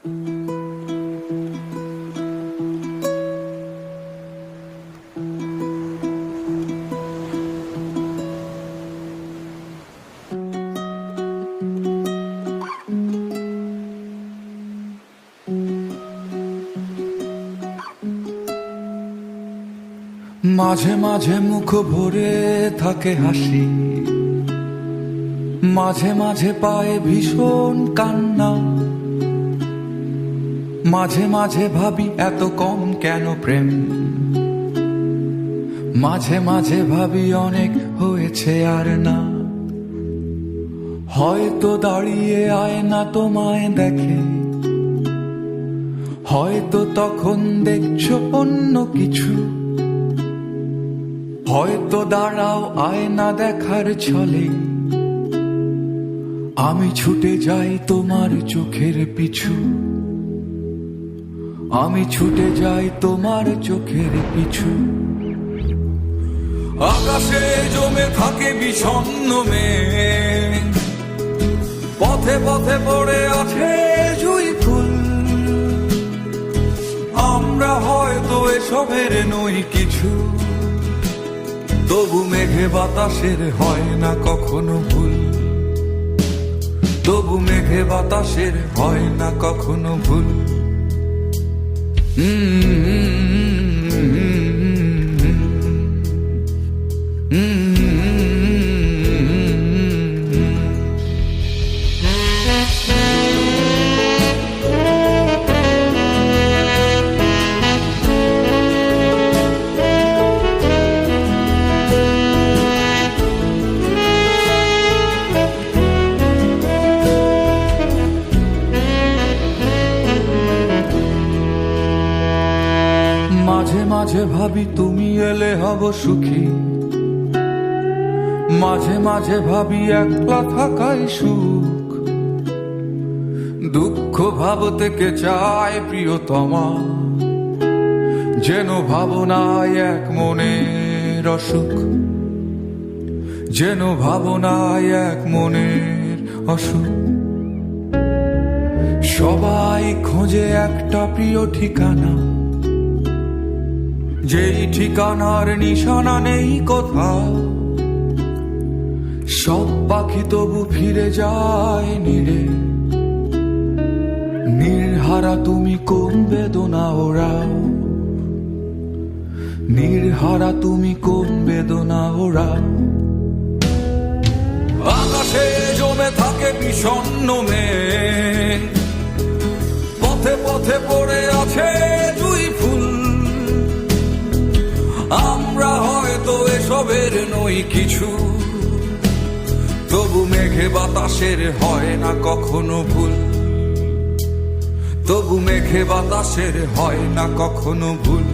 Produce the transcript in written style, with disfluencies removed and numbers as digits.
মাঝে মাঝে মুখ ভরে থাকে হাসি, মাঝে মাঝে পায়ে ভীষণ কান্না। মাঝে মাঝে ভাবি এত কম কেন প্রেম, মাঝে মাঝে ভাবি অনেক হয়েছে আর না। হয়তো দাঁড়িয়ে আয়না তোমায় দেখে, হয়তো তখন দেখছো অন্য কিছু। হয়তো দাঁড়াও আয়না দেখার ছলে, আমি ছুটে যাই তোমার চোখের পিছু। আমি ছুটে যাই তোমার চোখের পিছু। আকাশে জমে থাকে বিষণ্ণ মেঘ, পথে পথে পড়ে আছে জুঁই ফুল। আমরা হয়তো এসবের নই কিছু, তবু মেঘে বাতাসের হয় না কখনো ভুল। তবু মেঘে বাতাসের হয় না কখনো ভুল। মাঝে মাঝে ভাবি তুমি এলে হব সুখী, মাঝে মাঝে ভাবি একলা থাকাই সুখ। দুঃখ ভাব থেকে চায় প্রিয়তমা, যেন ভাবনায় এক মনের অসুখ। যেন ভাবনায় এক মনের অসুখ। সবাই খোঁজে একটা প্রিয় ঠিকানা, যেই ঠিকানার নিশানা নেই কোথাও। সব পাখি তবু ফিরে যায় নীড়ে, নির্হারা তুমি কোন বেদনা ওরাও। নির্হারা তুমি কোন বেদনা ওরাও। আকাশে জমে থাকে বিষণ্ণ মেঘ, পথে পথে পড়ে আছে জুঁই ফুল। আমরা হয়তো এসবের নই কিছু, তবু মেঘে বাতাসের হয় না কখনো ভুল। তবু মেঘে বাতাসের হয় না কখনো ভুল।